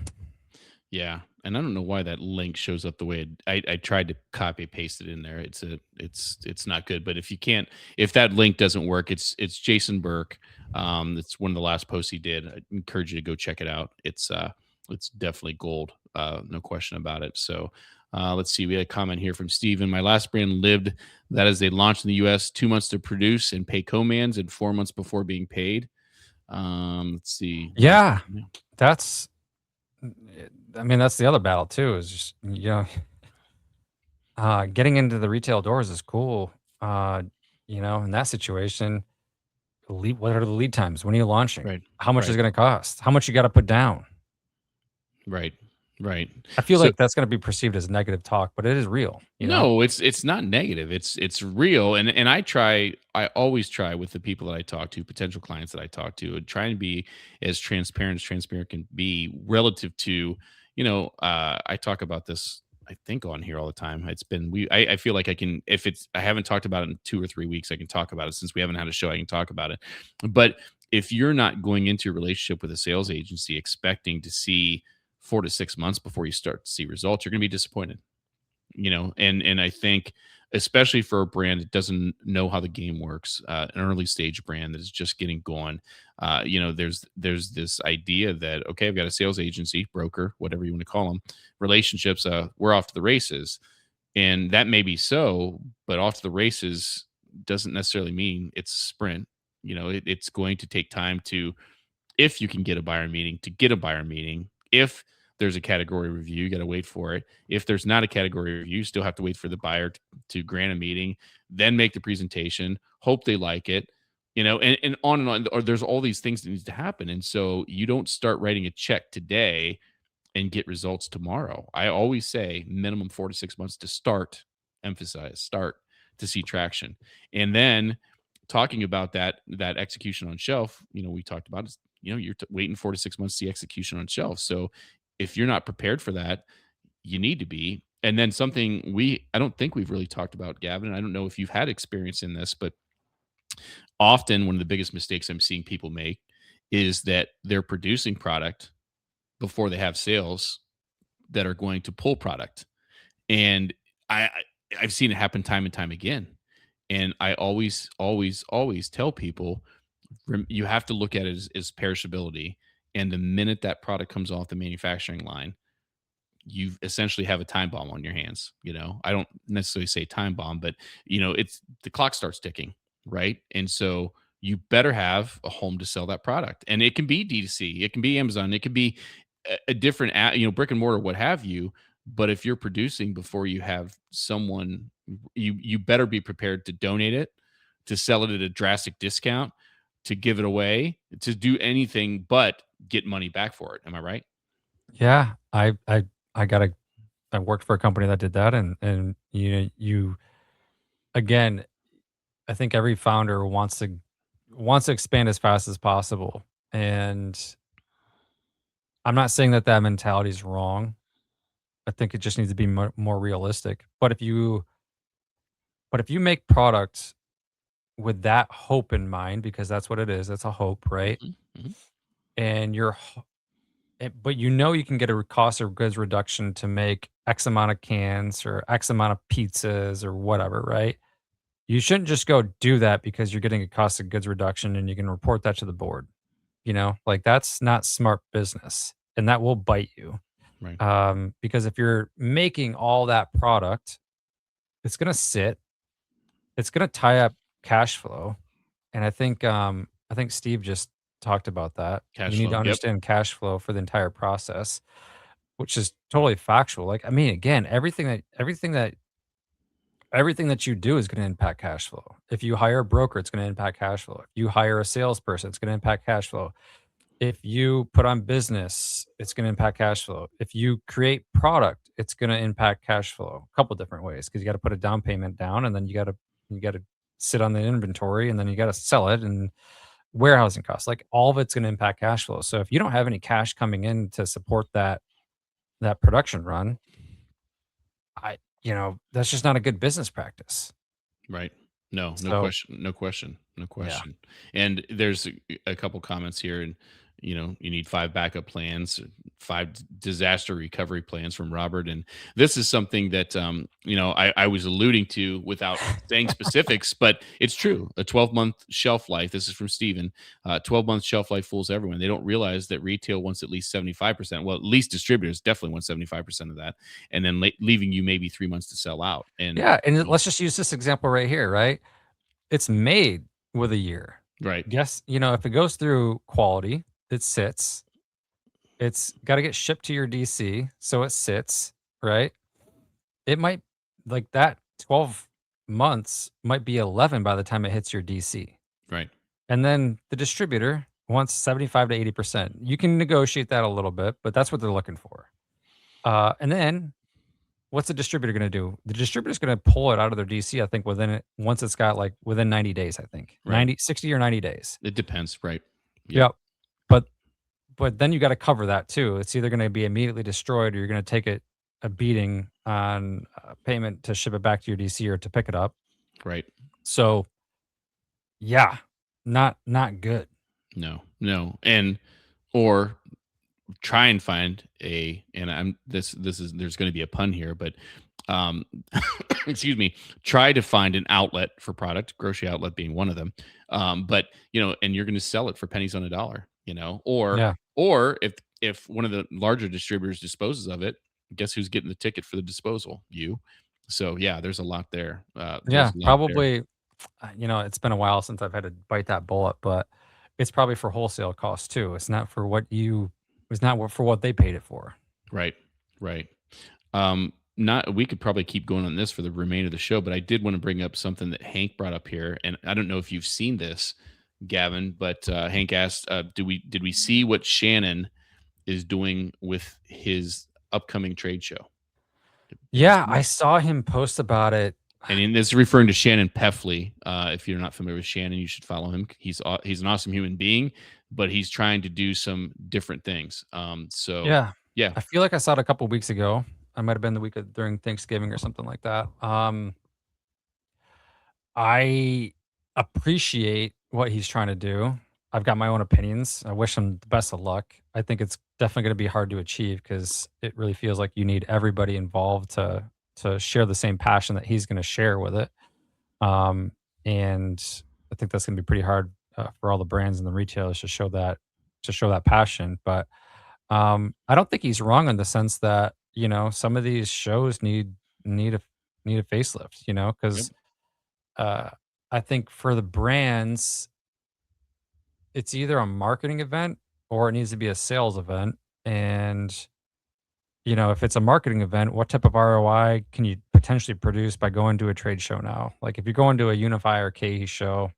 Yeah, and I don't know why that link shows up the way I tried to copy paste it in there. It's not good. But if you can't, if that link doesn't work, it's Jason Burke. It's one of the last posts he did. I encourage you to go check it out. It's definitely gold, no question about it. So let's see. We had a comment here from Steven. My last brand lived that as they launched in the U.S. 2 months to produce and pay commands and 4 months before being paid. Let's see. Yeah. That's I mean, that's the other battle too, is just, getting into the retail doors is cool. In that situation, what are the lead times? When are you launching? Right. How much is Right. it going to cost? How much you got to put down? Right. Right. I feel So like that's going to be perceived as negative talk, but it is real. no, it's not negative. It's real. And I always try with the people that I talk to, potential clients that I talk to, and try and be as transparent can be relative to, I talk about this, I think, on here all the time. It's been I feel like I can, if it's I haven't talked about it in 2 or 3 weeks, I can talk about it. Since we haven't had a show, I can talk about it. But if you're not going into a relationship with a sales agency expecting to see 4 to 6 months before you start to see results, you're gonna be disappointed. And I think especially for a brand that doesn't know how the game works, an early stage brand that is just getting going. There's this idea that, okay, I've got a sales agency, broker, whatever you want to call them, relationships. We're off to the races, and that may be so, but off to the races doesn't necessarily mean it's a sprint. It's going to take time to, if you can get a buyer meeting, to get a buyer meeting. If there's a category review, you got to wait for it. If there's not a category review, you still have to wait for the buyer to grant a meeting, then make the presentation, hope they like it, and on and on. Or there's all these things that needs to happen. And so you don't start writing a check today and get results tomorrow. I always say minimum 4 to 6 months to start, emphasize start, to see traction. And then talking about that execution on shelf, we talked about is, you're waiting 4 to 6 months to see execution on shelf. So if you're not prepared for that, you need to be. And then something I don't think we've really talked about, Gavin, and I don't know if you've had experience in this, but often one of the biggest mistakes I'm seeing people make is that they're producing product before they have sales that are going to pull product. And I've seen it happen time and time again. And I always, always, always tell people, you have to look at it as perishability. And the minute that product comes off the manufacturing line, you essentially have a time bomb on your hands. I don't necessarily say time bomb, but it's the clock starts ticking, right? And so you better have a home to sell that product. And it can be D2C, it can be Amazon, it could be a different brick and mortar, what have you. But if you're producing before you have someone, you better be prepared to donate it, to sell it at a drastic discount, to give it away, to do anything but get money back for it. Am I right? Yeah, I got a I worked for a company that did that, and you again, I think every founder wants to expand as fast as possible, and I'm not saying that mentality is wrong. I think it just needs to be more realistic. But if you make products with that hope in mind, because that's what it is, it's a hope, right? Mhm, mhm. And but you can get a cost of goods reduction to make X amount of cans or X amount of pizzas or whatever, right? You shouldn't just go do that because you're getting a cost of goods reduction and you can report that to the board. Like that's not smart business and that will bite you. Right. Because if you're making all that product, it's going to sit, it's going to tie up cash flow. And I think Steve just talked about that. You Cash need to flow. Yep. understand cash flow for the entire process, which is totally factual. Like, I mean, again, everything that you do is going to impact cash flow. If you hire a broker, it's going to impact cash flow. If you hire a salesperson, it's going to impact cash flow. If you put on business, it's going to impact cash flow. If you create product, it's going to impact cash flow a couple different ways because you got to put a down payment down, and then you got to sit on the inventory, and then you got to sell it, and warehousing costs. Like all of it's going to impact cash flow. So if you don't have any cash coming in to support that production run, that's just not a good business practice. Right. No, no So question. No question. No yeah. question. And there's a couple comments here, and you need 5 backup plans, 5 disaster recovery plans from Robert. And this is something that I was alluding to without saying specifics, but it's true. A 12-month shelf life. This is from Steven. 12-month shelf life fools everyone. They don't realize that retail wants at least 75%. Well, at least distributors definitely want 75% of that, and then leaving you maybe 3 months to sell out. And Yeah, and let's just use this example right here, right? It's made with a year. right. Guess, if it goes through quality, it sits. It's got to get shipped to your DC, so it sits, right? It might like that 12 months might be 11 by the time it hits your DC. Right. And then the distributor wants 75 to 80%. You can negotiate that a little bit, but that's what they're looking for. And then what's the distributor gonna do? The distributor's gonna pull it out of their DC, I think, once it's got, like, within 90 days, I think. Right. 60 or 90 days. It depends, right? Yep. Yep. But then you gotta cover that too. It's either gonna be immediately destroyed or you're gonna take a beating on, payment to ship it back to your DC or to pick it up. Right. So, yeah, not good. No. No. And or try and find and I'm this is there's going to be a pun here, but um, excuse me, try to find an outlet for product, grocery outlet being one of them. But and you're going to sell it for pennies on a dollar, Yeah. or if one of the larger distributors disposes of it, guess who's getting the ticket for the disposal? You. So yeah, there's a lot there. Yeah, There's a lot there. probably, it's been a while since I've had to bite that bullet, but it's probably for wholesale costs too. It's not for what they paid it for. Right. Right. Not we could probably keep going on this for the remainder of the show, but I did want to bring up something that Hank brought up here, and I don't know if you've seen this, Gavin, but Hank asked, did we see what Shannon is doing with his upcoming trade show? Did you Yeah, see I that? saw him post about it. And this is referring to Shannon Peffley. If you're not familiar with Shannon, you should follow him. He's an awesome human being, but he's trying to do some different things. So Yeah. yeah, I feel like I saw it a couple weeks ago. I might have been the week of during Thanksgiving or something like that. I appreciate what he's trying to do. I've got my own opinions. I wish him the best of luck. I think it's definitely going to be hard to achieve because it really feels like you need everybody involved to share the same passion that he's going to share with it. Um, and I think that's going to be pretty hard for all the brands and the retailers to show that passion. But I don't think he's wrong in the sense that some of these shows need a need a facelift. yep, Because uh, I think for the brands, it's either a marketing event or it needs to be a sales event. And, if it's a marketing event, what type of ROI can you potentially produce by going to a trade show now? Like if you're going to a Unify or KE show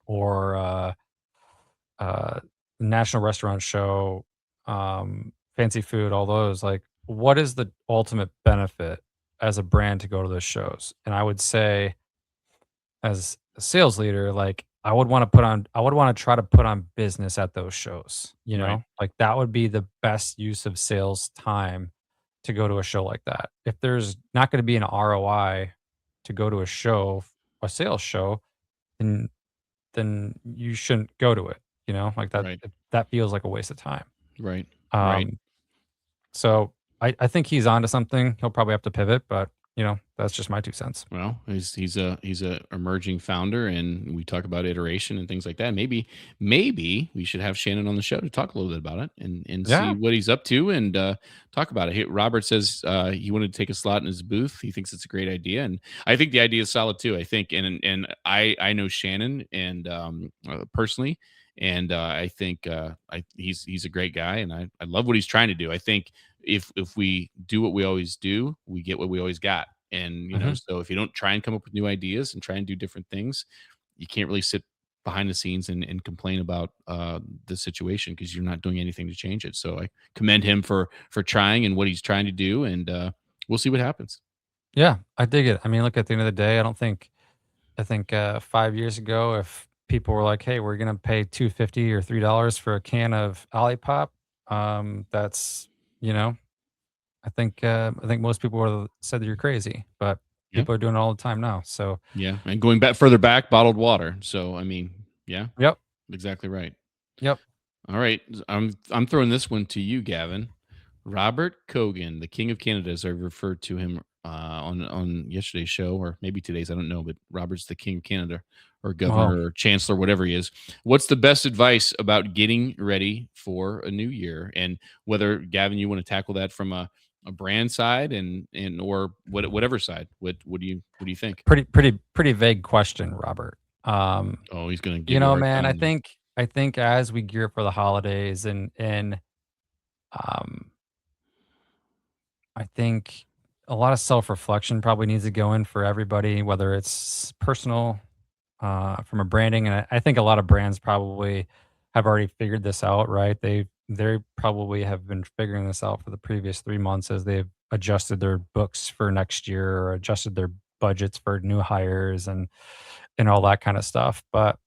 or uh, National Restaurant Show, Fancy Food, all those, like what is the ultimate benefit as a brand to go to those shows? And I would say, as a sales leader, like I would want to try to put on business at those shows, right, Like that would be the best use of sales time to go to a show like that. If there's not going to be an ROI to go to a show, a sales show, then you shouldn't go to it, Like that right, that feels like a waste of time. right, right. Um so I think he's onto something. He'll probably have to pivot, but that's just my 2 cents. Well, he's a emerging founder, and we talk about iteration and things like that. Maybe we should have Shannon on the show to talk a little bit about it and see Yeah. what he's up to and talk about it. Robert says he wanted to take a slot in his booth. He thinks it's a great idea, and I think the idea is solid too. I think, and I know Shannon and personally, and I think he's a great guy, and I love what he's trying to do. I think if we do what we always do, we get what we always got. And Mhm. so if you don't try and come up with new ideas and try and do different things, you can't really sit behind the scenes and complain about the situation because you're not doing anything to change it. So I commend him for trying and what he's trying to do, and we'll see what happens. Yeah, I dig it. I mean, look, at the end of the day, I think 5 years ago, if people were like, "Hey, we're gonna pay 2.50 or $3 for a can of Olipop," that's you know, I think most people would have said that you're crazy, but Yeah, people are doing it all the time now. So, yeah, and going back further back, bottled water. So I mean, yeah, yep, exactly right. yep. All right, I'm throwing this one to you, Gavin. Robert Kogan, the King of Canada, as I referred to him on yesterday's show, or maybe today's, I don't know, but Robert's the King of Canada, or Well, Governor, or Chancellor, whatever he is. What's the best advice about getting ready for a new year? And whether Gavin, you want to tackle that from a brand side and or whatever side. What do you think? pretty vague question, Robert. Oh, he's going to give you a hard Man, time. I think as we gear up for the holidays and um I think a lot of self-reflection probably needs to go in for everybody, whether it's personal, from a branding, and I think a lot of brands probably have already figured this out, right? They probably have been figuring this out for the previous 3 months as they've adjusted their books for next year or adjusted their budgets for new hires and all that kind of stuff. But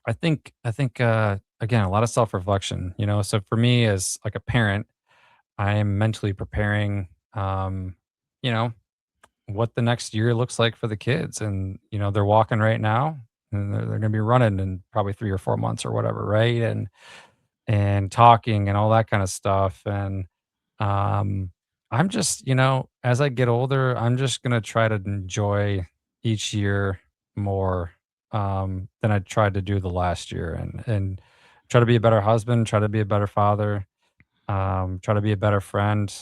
I think again, a lot of self-reflection, So for me as like a parent, I am mentally preparing, you know, what the next year looks like for the kids. And, they're walking right now and they're going to be running in probably 3 or 4 months or whatever. Right. And talking and all that kind of stuff. And, um, I'm just, as I get older, I'm just gonna try to enjoy each year more than I tried to do the last year, and try to be a better husband, try to be a better father, try to be a better friend,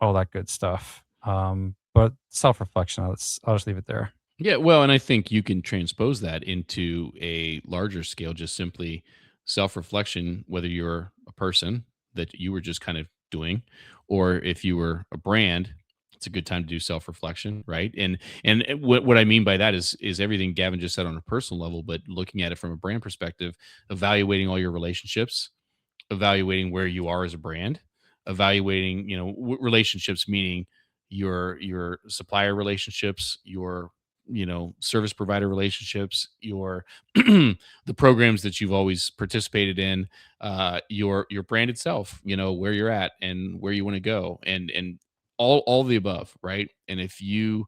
all that good stuff. But self reflection, I'll just leave it there. Yeah, well, and I think you can transpose that into a larger scale, just simply self reflection, whether you're a person that you were just kind of doing, or if you were a brand, it's a good time to do self reflection, right? And what I mean by that is everything Gavin just said on a personal level, but looking at it from a brand perspective, evaluating all your relationships, evaluating where you are as a brand, evaluating, relationships, meaning your supplier relationships, your service provider relationships, your the programs that you've always participated in, your brand itself, where you're at and where you want to go, and all the above, right? And if you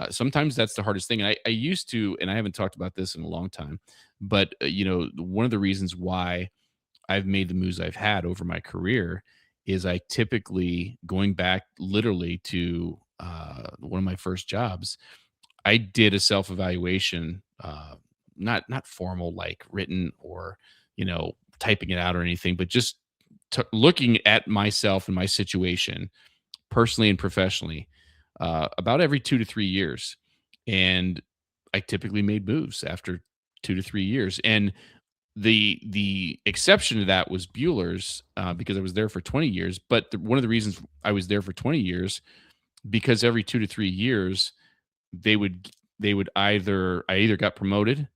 sometimes that's the hardest thing. And I used to, and I haven't talked about this in a long time, but one of the reasons why I've made the moves I've had over my career is I typically, going back literally to one of my first jobs, I did a self evaluation, not formal like written or typing it out or anything, but just looking at myself and my situation personally and professionally about every 2 to 3 years, and I typically made moves after 2 to 3 years, and the exception to that was Bueller's, because I was there for 20 years. But one of the reasons I was there for 20 years, because every 2 to 3 years they would I either got promoted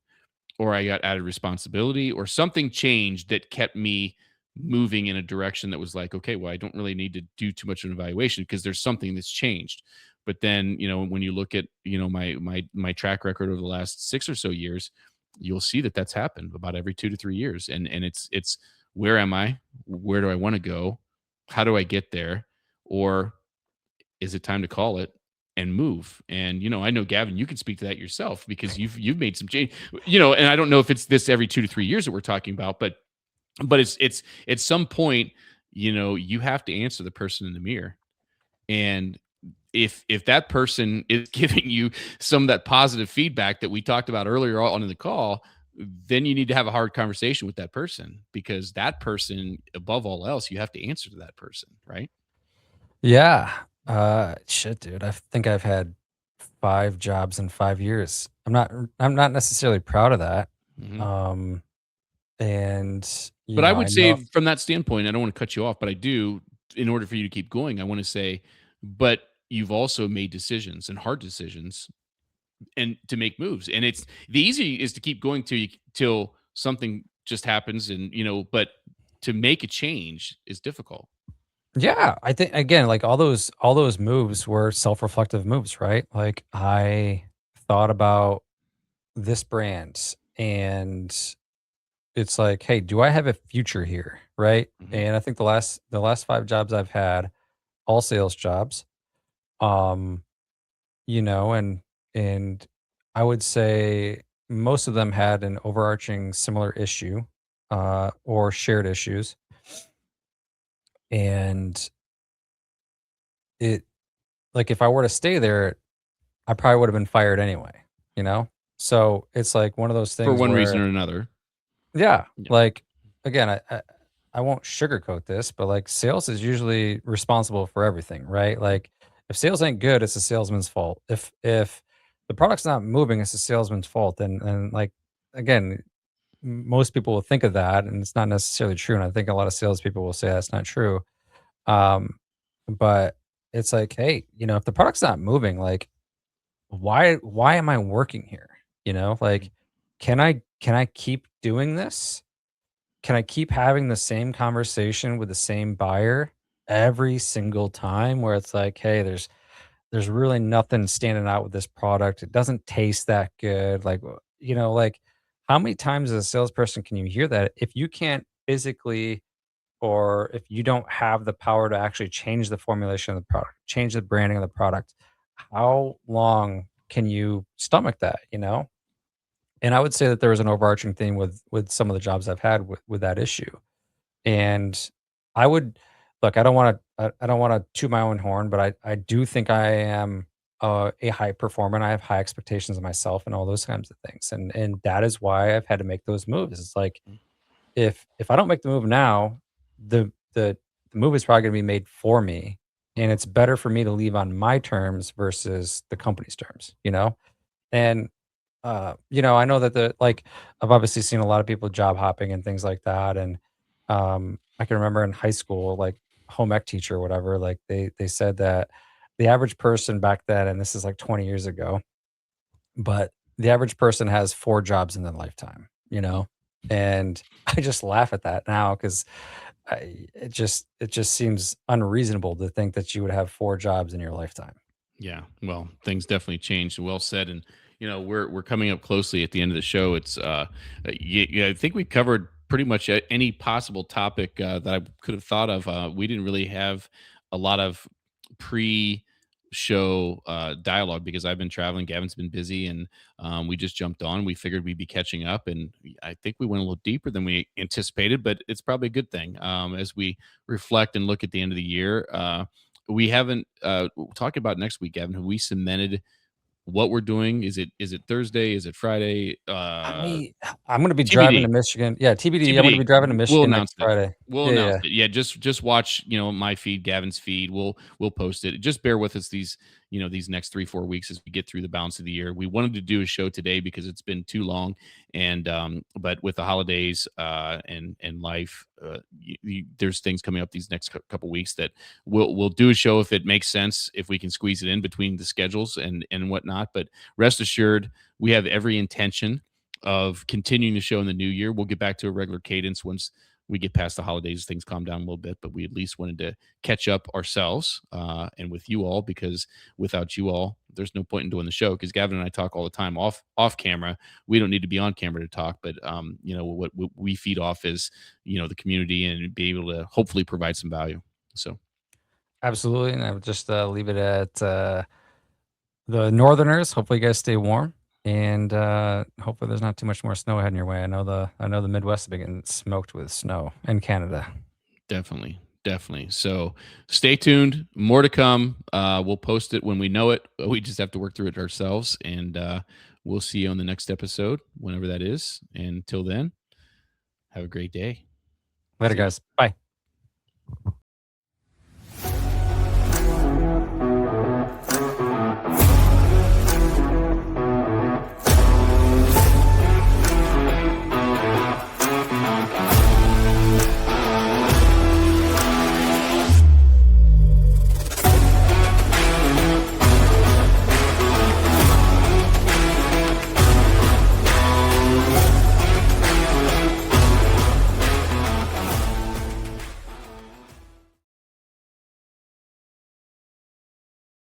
or I got added responsibility or something changed that kept me moving in a direction that was like, okay, well, I don't really need to do too much of an evaluation because there's something that's changed. But then, when you look at, my track record over the last 6 or so years, you'll see that that's happened about every 2 to 3 years. And it's where am I? Where do I want to go? How do I get there? Or is it time to call it and move? And I know, Gavin, you can speak to that yourself because you've made some change. And I don't know if it's this every 2 to 3 years that we're talking about, but it's at some point, you have to answer the person in the mirror. And if that person is giving you some of that positive feedback that we talked about earlier on in the call, then you need to have a hard conversation with that person, because that person, above all else, you have to answer to that person, right? Yeah. Shit, dude. I think I've had 5 jobs in 5 years. I'm not necessarily proud of that. Mhm. Um, and, But I I would say, know. from that standpoint, I don't want to cut you off, but I do, in order for you to keep going, I want to say, but you've also made decisions, and hard decisions, and to make moves. And it's the easy is to keep going till something just happens, and but to make a change is difficult. Yeah, I think again, like all those moves were self-reflective moves, right? Like I thought about this brand and it's like, hey, do I have a future here? Right. Mhm. And I think the last 5 jobs I've had, all sales jobs, um, and I would say most of them had an overarching similar issue, or shared issues. And it like if I were to stay there, I probably would have been fired anyway, you know? So, it's like one of those For things one reason where or another. yeah, Yeah. like, again, I won't sugarcoat this, but, like, sales is usually responsible for everything, right? Like, if sales ain't good, it's the salesman's fault. If the product's not moving, it's the salesman's fault, and, like, again, most people will think of that, and it's not necessarily true, and I think a lot of salespeople will say that's not true. Um, but it's like, hey, if the product's not moving, like why am I working here? Mhm. Like, can I keep doing this? Can I keep having the same conversation with the same buyer every single time where it's like, hey, there's really nothing standing out with this product. It doesn't taste that good. Like, like how many times as a salesperson can you hear that if you can't physically or if you don't have the power to actually change the formulation of the product, change the branding of the product, how long can you stomach that, And I would say that there was an overarching theme with some of the jobs I've had with that issue. And I would look, I don't want to toot my own horn, but I do think I am a high performer, and I have high expectations of myself and all those kinds of things. And that is why I've had to make those moves. It's like if I don't make the move now, the move is probably going to be made for me, and it's better for me to leave on my terms versus the company's terms, you know? And I know that I've obviously seen a lot of people job hopping and things like that. And I can remember in high school, like home ec teacher or whatever, like they said that the average person back then, and this is like 20 years ago, but the average person has 4 jobs in their lifetime, you know? And I just laugh at that now because it just seems unreasonable to think that you would have 4 jobs in your lifetime. Yeah, well, things definitely changed. Well said, and we're coming up closely at the end of the show. It's I think we covered pretty much any possible topic that I could have thought of. We didn't really have a lot of pre-show dialogue because I've been traveling. Gavin's been busy, and we just jumped on. We figured we'd be catching up, and I think we went a little deeper than we anticipated, but it's probably a good thing as we reflect and look at the end of the year. We haven't talking about next week, Gavin. Have we cemented what we're doing? Is it Thursday? Is it Friday? I I'm gonna be driving to TBD. Michigan. Yeah, TBD, I'm gonna TBD. be driving to We'll Michigan announce next it. Friday. We'll Yeah, announce yeah. it. Yeah, just watch, my feed, Gavin's feed. We'll post it. Just bear with us these next 3-4 weeks as we get through the balance of the year. We wanted to do a show today because it's been too long, and but with the holidays and life, there's things coming up these next couple weeks that we'll do a show if it makes sense, if we can squeeze it in between the schedules and whatnot. But rest assured, we have every intention of continuing the show in the new year. We'll get back to a regular cadence once we get past the holidays, things calm down a little bit, but we at least wanted to catch up ourselves and with you all, because without you all, there's no point in doing the show, because Gavin and I talk all the time off camera. We don't need to be on camera to talk, but what we feed off is the community, and be able to hopefully provide some value. So Absolutely, and I would just, leave it at, the Northerners, hopefully you guys stay warm, and, hopefully there's not too much more snow heading your way. I know the Midwest has been getting smoked with snow, in Canada. definitely. Definitely. So stay tuned. More to come. We'll post it when we know it. We just have to work through it ourselves. And we'll see you on the next episode, whenever that is. And until then, have a great day. Later, See you. guys. Bye.